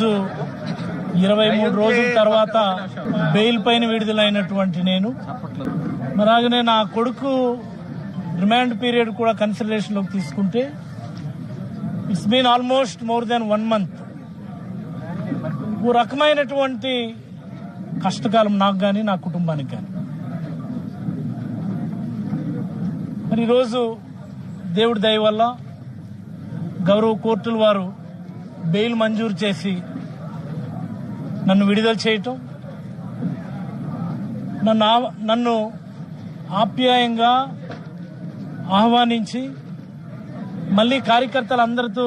ఈరోజు 23 రోజుల తర్వాత బెయిల్ పైన విడుదలైనటువంటి నేను, అలాగనే నా కొడుకు రిమాండ్ పీరియడ్ కూడా కన్సిడరేషన్ లోకి తీసుకుంటే it's been almost more than 1 month. ఓ రకమైనటువంటి కష్టకాలం నాకు కానీ నా కుటుంబానికి కానీ. మరి ఈరోజు దేవుడి దయ వల్ల గౌరవ కోర్టుల వారు బెయిల్ మంజూరు చేసి నన్ను విడుదల చేయటం, నన్ను ఆప్యాయంగా ఆహ్వానించి మళ్ళీ కార్యకర్తలందరితో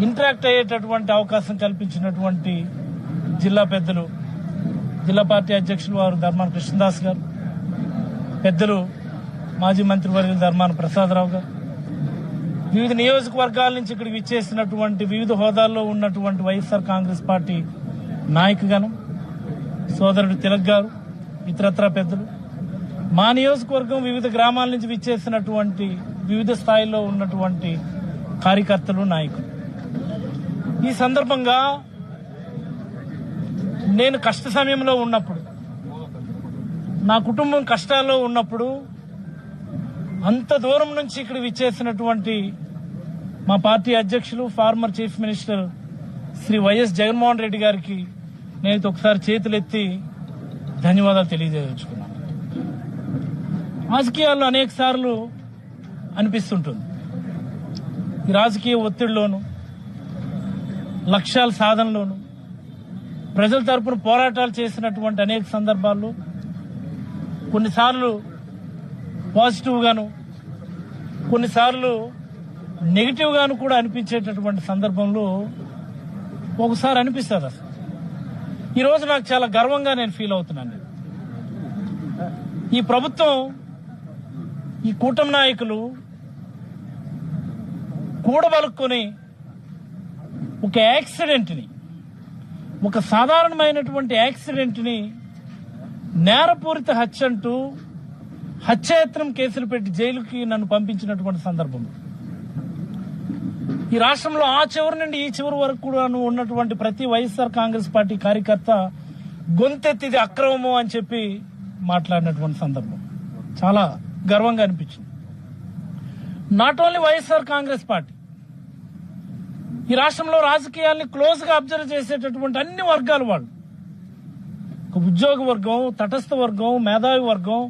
ఇంటరాక్ట్ అయ్యేటటువంటి అవకాశం కల్పించినటువంటి జిల్లా పెద్దలు, జిల్లా పార్టీ అధ్యక్షులు వారు ధర్మాన కృష్ణదాస్ గారు, పెద్దలు మాజీ మంత్రివర్యులు ధర్మాన ప్రసాదరావు గారు, వివిధ నియోజకవర్గాల నుంచి ఇక్కడికి విచ్చేసినటువంటి వివిధ హోదాల్లో ఉన్నటువంటి వైఎస్ఆర్ కాంగ్రెస్ పార్టీ నాయకుగణం, సోదరుడు తిలక్ గారు, ఇతరత్రా పెద్దలు, మా నియోజకవర్గం వివిధ గ్రామాల నుంచి విచ్చేసినటువంటి వివిధ స్థాయిలో ఉన్నటువంటి కార్యకర్తలు, నాయకులు. ఈ సందర్భంగా నేను కష్ట సమయంలో ఉన్నప్పుడు, నా కుటుంబం కష్టాల్లో ఉన్నప్పుడు అంత దూరం నుంచి ఇక్కడ విచ్చేసినటువంటి మా పార్టీ అధ్యక్షులు, former chief minister Shri YS Jaganmohan Reddy గారికి నేను ఒకసారి చేతులెత్తి ధన్యవాదాలు తెలియజేయదలుచుకున్నాను. రాజకీయాల్లో అనేక సార్లు అనిపిస్తుంటుంది, ఈ రాజకీయ ఒత్తిడిలోను, లక్ష్యాల సాధనలోను, ప్రజల తరపున పోరాటాలు చేసినటువంటి అనేక సందర్భాల్లో కొన్నిసార్లు పాజిటివ్ గాను, కొన్నిసార్లు నెగిటివ్ గాను కూడా అనిపించేటటువంటి సందర్భంలో ఒకసారి అనిపిస్తుంది. అసలు ఈరోజు నాకు చాలా గర్వంగా నేను ఫీల్ అవుతున్నాను. ఈ ప్రభుత్వం, ఈ కూటమి నాయకులు కూడబలుక్కొని ఒక యాక్సిడెంట్ని, ఒక సాధారణమైనటువంటి యాక్సిడెంట్ని నేరపూరిత హత్య అంటూ హత్యాయత్నం కేసులు పెట్టి జైలుకి నన్ను పంపించినటువంటి సందర్భం. ఈ రాష్ట్రంలో ఆ చివరి నుండి ఈ చివరి వరకు కూడా ఉన్నటువంటి ప్రతి వైఎస్ఆర్ కాంగ్రెస్ పార్టీ కార్యకర్త గొంతెత్తిది అక్రమము అని చెప్పి మాట్లాడినటువంటి సందర్భం చాలా గర్వంగా అనిపించింది. Not only YSR Congress party, ఈ రాష్ట్రంలో రాజకీయాల్ని క్లోజ్ గా అబ్జర్వ్ చేసేటటువంటి అన్ని వర్గాల వాళ్ళు, ఉద్యోగ వర్గం, తటస్థ వర్గం, మేధావి వర్గం,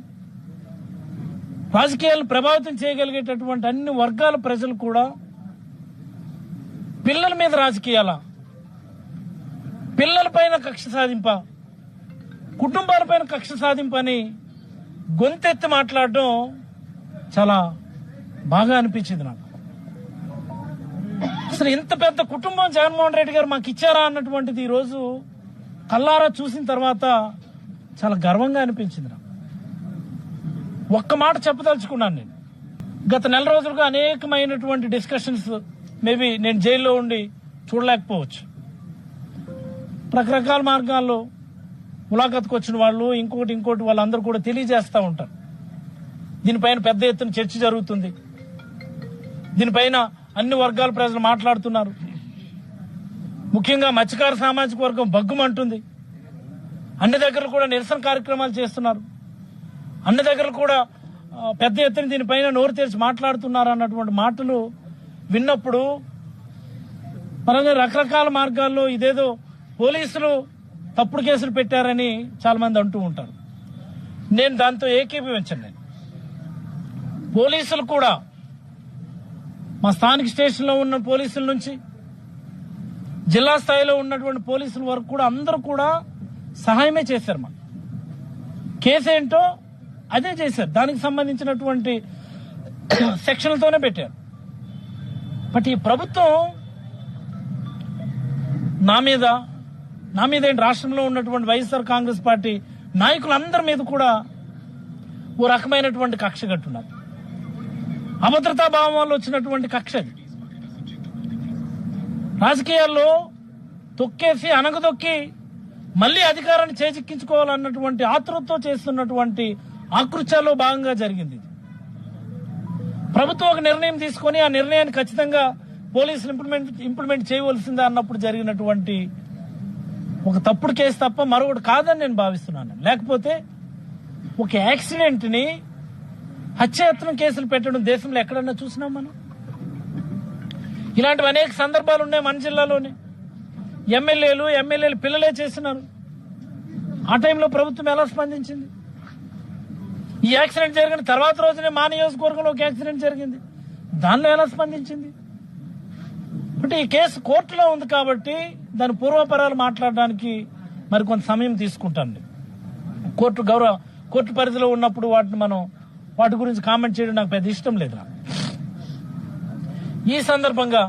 రాజకీయాలను ప్రభావితం చేయగలిగేటటువంటి అన్ని వర్గాల ప్రజలు కూడా పిల్లల మీద రాజకీయాల, పిల్లలపైన కక్ష సాధింప, కుటుంబాలపైన కక్ష సాధింపని గొంతెత్తి మాట్లాడడం చాలా బాగా అనిపించింది నాకు. అసలు ఇంత పెద్ద కుటుంబం జగన్మోహన్ రెడ్డి గారు మాకు ఇచ్చారా అన్నటువంటిది ఈరోజు కల్లారా చూసిన తర్వాత చాలా గర్వంగా అనిపించింది నాకు. ఒక్క మాట చెప్పదలుచుకున్నాను. నేను గత నెల రోజులుగా అనేకమైనటువంటి డిస్కషన్స్, మేబీ నేను జైల్లో ఉండి చూడలేకపోవచ్చు, రకరకాల మార్గాల్లో ములాఖత్కు వచ్చిన వాళ్ళు ఇంకోటి వాళ్ళందరూ కూడా తెలియజేస్తూ ఉంటారు. దీనిపైన పెద్ద ఎత్తున చర్చ జరుగుతుంది, దీనిపైన అన్ని వర్గాల ప్రజలు మాట్లాడుతున్నారు. ముఖ్యంగా మత్స్యకార సామాజిక వర్గం బగ్గుమంటుంది. అన్ని దగ్గర కూడా నిరసన కార్యక్రమాలు చేస్తున్నారు, అన్ని దగ్గర కూడా పెద్ద ఎత్తున దీనిపైన నోరు తెరిచి మాట్లాడుతున్నారు అన్నటువంటి మాటలు విన్నప్పుడు మనకి రకరకాల మార్గాల్లో ఇదేదో పోలీసులు తప్పుడు కేసులు పెట్టారని చాలా మంది అంటూ ఉంటారు. నేను దాంతో ఏకీభవించను. పోలీసులు కూడా, మా స్థానిక స్టేషన్లో ఉన్న పోలీసుల నుంచి జిల్లా స్థాయిలో ఉన్నటువంటి పోలీసుల వరకు కూడా అందరూ కూడా సహాయమే చేశారు. మన కేసు ఏంటో అదే చేశారు, దానికి సంబంధించినటువంటి సెక్షన్లతోనే పెట్టారు. బట్ ఈ ప్రభుత్వం నా మీద ఏంటి, రాష్ట్రంలో ఉన్నటువంటి వైఎస్ఆర్ కాంగ్రెస్ పార్టీ నాయకులందరి మీద కూడా ఓ రకమైనటువంటి కక్ష కట్టున్నారు. అభద్రతా భావం వల్ల వచ్చినటువంటి కక్ష అది. రాజకీయాల్లో తొక్కేసి అనగదొక్కి మళ్లీ అధికారాన్ని చేజిక్కించుకోవాలన్నటువంటి ఆతృతతో చేస్తున్నటువంటి ఆకృత్యాల్లో భాగంగా జరిగింది. ప్రభుత్వం ఒక నిర్ణయం తీసుకొని ఆ నిర్ణయాన్ని ఖచ్చితంగా పోలీసులు ఇంప్లిమెంట్ చేయవలసిందే అన్నప్పుడు జరిగినటువంటి ఒక తప్పుడు కేసు తప్ప మరొకటి కాదని నేను భావిస్తున్నాను. లేకపోతే ఒక యాక్సిడెంట్ ని హత్యాయత్నం కేసులు పెట్టడం దేశంలో ఎక్కడన్నా చూసినాం మనం? ఇలాంటివి అనేక సందర్భాలు ఉన్నాయి మన జిల్లాలోనే. ఎమ్మెల్యేలు పిల్లలే చేసినారు. ఆ టైంలో ప్రభుత్వం ఎలా స్పందించింది? ఈ యాక్సిడెంట్ జరిగిన తర్వాత రోజునే మా నియోజకవర్గంలో ఒక యాక్సిడెంట్ జరిగింది, దానిలో ఎలా స్పందించింది? అంటే ఈ కేసు కోర్టులో ఉంది కాబట్టి దాని పూర్వపరాలు మాట్లాడడానికి మరి కొంత సమయం తీసుకుంటాను. కోర్టు పరిధిలో ఉన్నప్పుడు వాటి గురించి కామెంట్ చేయడం నాకు పెద్ద ఇష్టం లేదు. ఈ సందర్భంగా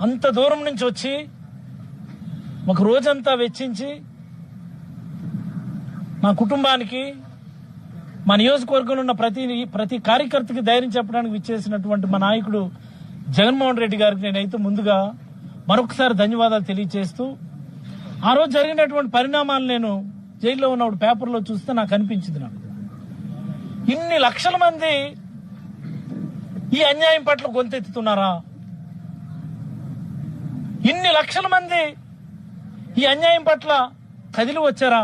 అంత దూరం నుంచి వచ్చి ఒక రోజంతా వెచ్చించి మా కుటుంబానికి, మా నియోజకవర్గంలో ఉన్న ప్రతి కార్యకర్తకి ధైర్యం చెప్పడానికి విచ్చేసినటువంటి మా నాయకుడు జగన్మోహన్ రెడ్డి గారికి నేనైతే ముందుగా మరొకసారి ధన్యవాదాలు తెలియజేస్తూ, ఆ రోజు జరిగినటువంటి పరిణామాలు నేను జైల్లో ఉన్నప్పుడు పేపర్లో చూస్తే నాకు అనిపించింది, నాకు ఇన్ని లక్షల మంది ఈ అన్యాయం పట్ల గొంతెత్తుతున్నారా? ఇన్ని లక్షల మంది ఈ అన్యాయం పట్ల కదిలి వచ్చారా?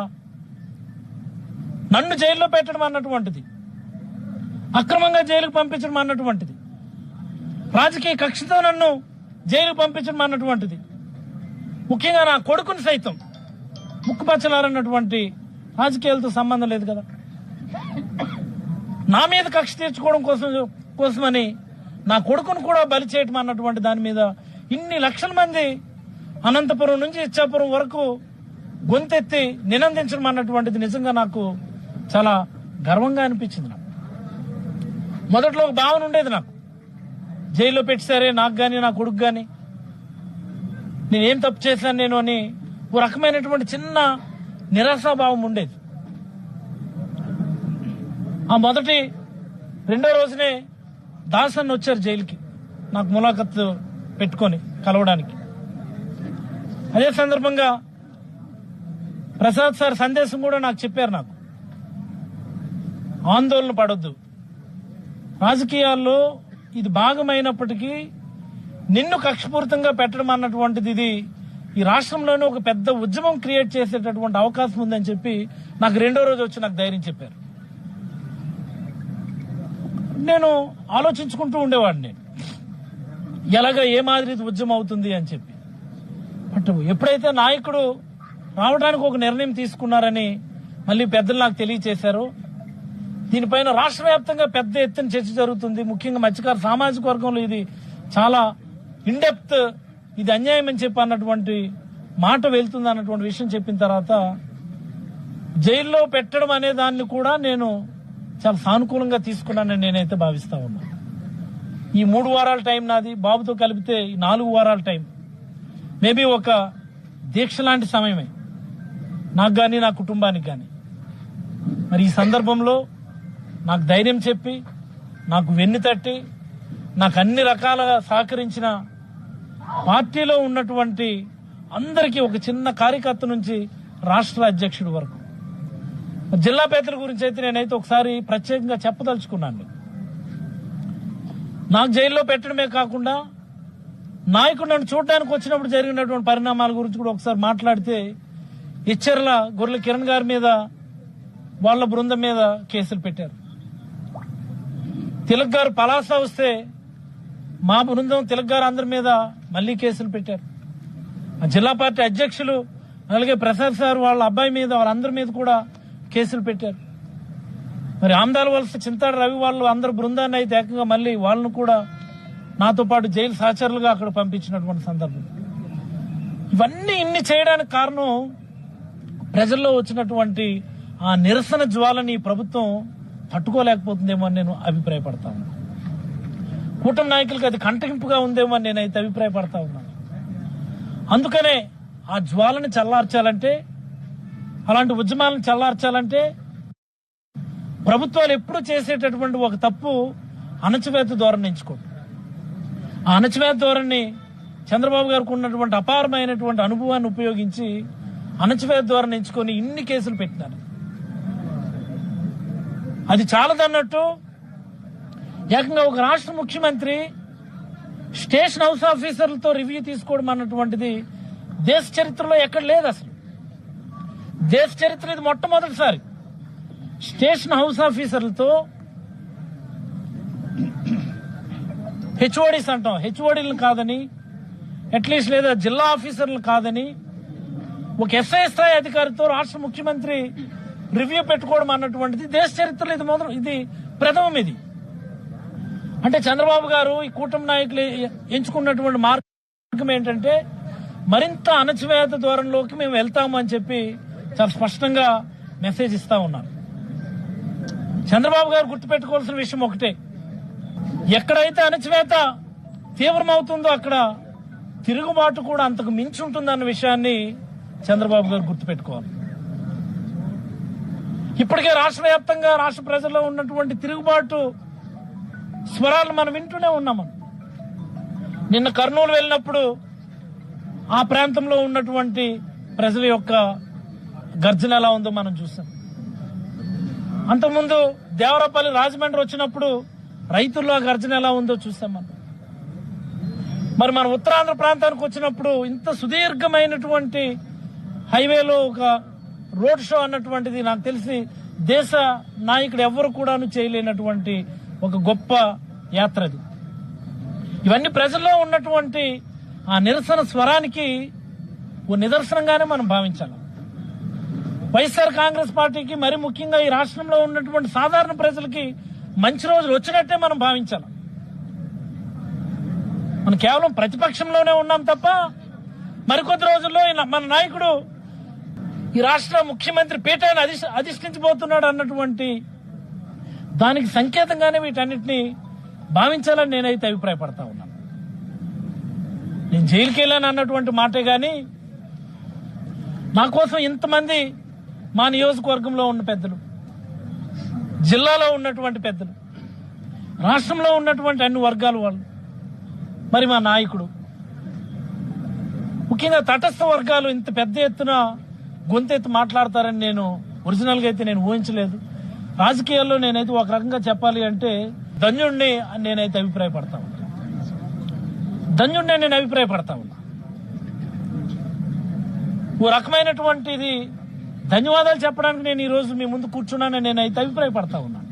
నన్ను జైల్లో పెట్టడం అన్నటువంటిది, అక్రమంగా జైలుకు పంపించడం అన్నటువంటిది, రాజకీయ కక్షతో నన్ను జైలుకు పంపించడం అన్నటువంటిది, ముఖ్యంగా నా కొడుకుని సైతం ముక్కుపచ్చలారన్నటువంటి రాజకీయాలతో సంబంధం లేదు కదా. నా మీద కక్ష తీర్చుకోవడం కోసమని నా కొడుకును కూడా బలి చేయటం అన్నటువంటి దాని మీద ఇన్ని లక్షల మంది అనంతపురం నుంచి ఇచ్చాపురం వరకు గొంతెత్తి నినందించడం అన్నటువంటిది నిజంగా నాకు చాలా గర్వంగా అనిపించింది. నాకు మొదట్లో ఒక భావన ఉండేది, నాకు జైల్లో పెట్టారే నాకు గాని నా కొడుకు గాని, నేనేం తప్పు చేశాను నేను అని ఓ రకమైనటువంటి చిన్న నిరాశాభావం ఉండేది. ఆ రెండో రోజునే దాసన్ వచ్చారు జైలుకి నాకు ములాఖత్ పెట్టుకొని కలవడానికి. అదే సందర్భంగా ప్రసాద్ సార్ సందేశం కూడా నాకు చెప్పారు, నాకు ఆందోళన పడొద్దు, రాజకీయాల్లో ఇది భాగమైనప్పటికీ నిన్ను కక్షపూరితంగా పెట్టడం అన్నటువంటిది ఇది ఈ రాష్ట్రంలోనే ఒక పెద్ద ఉద్యమం క్రియేట్ చేసేటటువంటి అవకాశం ఉందని చెప్పి నాకు రెండో రోజు వచ్చి నాకు ధైర్యం చెప్పారు. నేను ఆలోచించుకుంటూ ఉండేవాడిని ఎలాగా ఏ మాదిరి ఉద్యమం అవుతుంది అని చెప్పి. బట్ ఎప్పుడైతే నాయకుడు రావడానికి ఒక నిర్ణయం తీసుకున్నారని మళ్ళీ పెద్దలు నాకు తెలియచేశారు, దీనిపైన రాష్ట్ర వ్యాప్తంగా పెద్ద ఎత్తున చర్చ జరుగుతుంది. ముఖ్యంగా మత్స్యకార సామాజిక వర్గంలో ఇది చాలా ఇన్డెప్త్, ఇది అన్యాయం అని చెప్పి అన్నటువంటి మాట వెళ్తుంది అన్నటువంటి విషయం చెప్పిన తర్వాత జైల్లో పెట్టడం అనే దాన్ని కూడా నేను చాలా సానుకూలంగా తీసుకున్నానని నేనైతే భావిస్తా ఉన్నా. ఈ 3 వారాల టైం నాది, బాబుతో కలిపితే 4 వారాల టైం మేబీ ఒక దీక్ష లాంటి సమయమే నాకు గాని నా కుటుంబానికి గాని. మరి ఈ సందర్భంలో నాకు ధైర్యం చెప్పి, నాకు వెన్ను తట్టి, నాకు అన్ని రకాలుగా సహకరించిన పార్టీలో ఉన్నటువంటి అందరికీ, ఒక చిన్న కార్యకర్త నుంచి రాష్ట్ర అధ్యక్షుడి వరకు, జిల్లా పేదల గురించి అయితే నేనైతే ఒకసారి ప్రత్యేకంగా చెప్పదలుచుకున్నాను. నాకు జైల్లో పెట్టడమే కాకుండా నాయకుడు నన్ను చూడడానికి వచ్చినప్పుడు జరిగినటువంటి పరిణామాల గురించి కూడా ఒకసారి మాట్లాడితే, ఇచ్చర్ల గొర్రెల కిరణ్ గారి మీద, వాళ్ళ బృందం మీద కేసులు పెట్టారు. తిలక్ గారు పలాస వస్తే మా బృందం తిలక్ గారు అందరి మీద మళ్లీ కేసులు పెట్టారు. ఆ జిల్లా పార్టీ అధ్యక్షులు అలాగే ప్రసాద్ సార్ వాళ్ళ అబ్బాయి మీద, వాళ్ళందరి మీద కూడా కేసులు పెట్టారు. మరి ఆమ్దాల వలస చింతాడు రవి వాళ్ళు అందరు బృందాన్ని అయితే ఏకంగా మళ్ళీ వాళ్ళను కూడా నాతో పాటు జైలు సహచరులుగా అక్కడ పంపించినటువంటి సందర్భం. ఇవన్నీ ఇన్ని చేయడానికి కారణం ప్రజల్లో వచ్చినటువంటి ఆ నిరసన జ్వాలని ప్రభుత్వం తట్టుకోలేకపోతుందేమో అని నేను అభిప్రాయపడతా ఉన్నాను. కూటమి నాయకులకు అది కంటగింపుగా ఉందేమో అని నేనైతే అభిప్రాయపడతా ఉన్నాను. అందుకనే ఆ జ్వాలని చల్లార్చాలంటే, అలాంటి ఉద్యమాలను చల్లార్చాలంటే ప్రభుత్వాలు ఎప్పుడు చేసేటటువంటి ఒక తప్పు అణచివేత ధోరణి ఎంచుకోండి. ఆ అణచివేత ధోరణి చంద్రబాబు గారికి ఉన్నటువంటి అపారమైనటువంటి అనుభవాన్ని ఉపయోగించి అణచివేత ధోరణి ఎంచుకొని ఇన్ని కేసులు పెట్టినారు. అది చాలదన్నట్టు ఏకంగా ఒక రాష్ట్ర ముఖ్యమంత్రి స్టేషన్ హౌస్ ఆఫీసర్లతో రివ్యూ తీసుకోవడం అన్నటువంటిది దేశ చరిత్రలో ఎక్కడ లేదు. అసలు దేశ చరిత్ర ఇది మొట్టమొదటిసారి స్టేషన్ హౌస్ ఆఫీసర్లతో హెచ్ఓడీస్ అంటాం, హెచ్ఓడీలను కాదని, అట్లీస్ట్ లేదా జిల్లా ఆఫీసర్లు కాదని ఒక ఎస్ఐ స్థాయి అధికారితో రాష్ట్ర ముఖ్యమంత్రి రివ్యూ పెట్టుకోవడం అన్నటువంటిది దేశ చరిత్రలో ఇది ప్రథమం. ఇది అంటే చంద్రబాబు గారు ఈ కూటమి నాయకులు ఎంచుకున్నటువంటి మార్గం ఏంటంటే మరింత అణచివేత దూరంలోకి మేము వెళ్తాము అని చెప్పి చాలా స్పష్టంగా మెసేజ్ ఇస్తా ఉన్నారు. చంద్రబాబు గారు గుర్తుపెట్టుకోవాల్సిన విషయం ఒకటే, ఎక్కడైతే అణచివేత తీవ్రమవుతుందో అక్కడ తిరుగుబాటు కూడా అంతకు మించి ఉంటుందన్న విషయాన్ని చంద్రబాబు గారు గుర్తుపెట్టుకోవాలి. ఇప్పటికే రాష్ట్ర వ్యాప్తంగా రాష్ట్ర ప్రజల్లో ఉన్నటువంటి తిరుగుబాటు స్వరాలు మనం వింటూనే ఉన్నాం. నిన్న కర్నూలు వెళ్ళినప్పుడు ఆ ప్రాంతంలో ఉన్నటువంటి ప్రజల యొక్క గర్జన ఎలా ఉందో మనం చూసాం. అంతకుముందు దేవరపల్లి రాజమండ్రి వచ్చినప్పుడు రైతుల్లో గర్జన ఎలా ఉందో చూసాం మనం. మరి మన ఉత్తరాంధ్ర ప్రాంతానికి వచ్చినప్పుడు ఇంత సుదీర్ఘమైనటువంటి హైవేలో ఒక రోడ్ షో అన్నటువంటిది నాకు తెలిసి దేశ నాయకుడు ఎవ్వరు కూడాను చేయలేనటువంటి ఒక గొప్ప యాత్ర అది. ఇవన్నీ ప్రజల్లో ఉన్నటువంటి ఆ నిరసన స్వరానికి ఓ నిదర్శనంగానే మనం భావించాలి. వైఎస్ఆర్ కాంగ్రెస్ పార్టీకి మరి ముఖ్యంగా ఈ రాష్ట్రంలో ఉన్నటువంటి సాధారణ ప్రజలకి మంచి రోజులు వచ్చినట్టే మనం భావించాలి. మనం కేవలం ప్రతిపక్షంలోనే ఉన్నాం తప్ప మరికొద్ది రోజుల్లో మన నాయకుడు ఈ రాష్ట్ర ముఖ్యమంత్రి పీఠాన్ని అధిష్ఠించబోతున్నాడు అన్నటువంటి దానికి సంకేతంగానే వీటన్నిటిని భావించాలని నేనైతే అభిప్రాయపడతా ఉన్నాను. నేను జైలుకి వెళ్ళాను అన్నటువంటి మాటే గాని నా కోసం ఇంతమంది మా నియోజకవర్గంలో ఉన్న పెద్దలు, జిల్లాలో ఉన్నటువంటి పెద్దలు, రాష్ట్రంలో ఉన్నటువంటి అన్ని వర్గాల వాళ్ళు, మరి మా నాయకుడు, ముఖ్యంగా తటస్థ వర్గాలు ఇంత పెద్ద ఎత్తున గొంతెత్తి మాట్లాడతారని నేను ఒరిజినల్ గా అయితే నేను ఊహించలేదు. రాజకీయాల్లో నేనైతే ఒక రకంగా చెప్పాలి అంటే ధన్యుడిని నేనైతే అభిప్రాయపడతా ఉన్నా. ఓ రకమైనటువంటిది ధన్యవాదాలు చెప్పడానికి నేను ఈ రోజు మీ ముందు కూర్చున్నానని నేనైతే అభిప్రాయపడతా ఉన్నాను.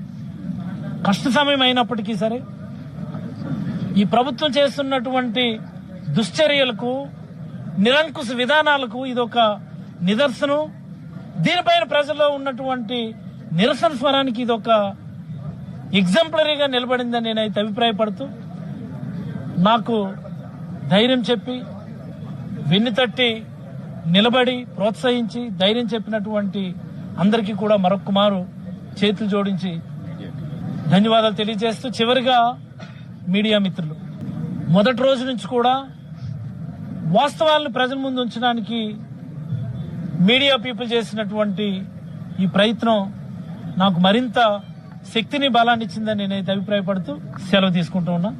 కష్ట సమయం అయినప్పటికీ సరే ఈ ప్రభుత్వం చేస్తున్నటువంటి దుశ్చర్యలకు, నిరంకుశ విధానాలకు ఇదొక నిదర్శనం. దీనిపైన ప్రజల్లో ఉన్నటువంటి నిరసన స్వరానికి ఇదొక ఎగ్జాంపులరీగా నిలబడిందని నేనైతే అభిప్రాయపడుతూ నాకు ధైర్యం చెప్పి వెన్ను తట్టి నిలబడి ప్రోత్సహించి ధైర్యం చెప్పినటువంటి అందరికీ కూడా మరొక్క మారు చేతులు జోడించి ధన్యవాదాలు తెలియజేస్తూ, చివరిగా మీడియా మిత్రులు, మొదటి రోజు నుంచి కూడా వాస్తవాలను ప్రజల ముందు ఉంచడానికి మీడియా పీపుల్ చేసినటువంటి ఈ ప్రయత్నం నాకు మరింత శక్తిని, బలాన్ని ఇచ్చిందని నేనైతే అభిప్రాయపడుతూ సెలవు తీసుకుంటూ ఉన్నా.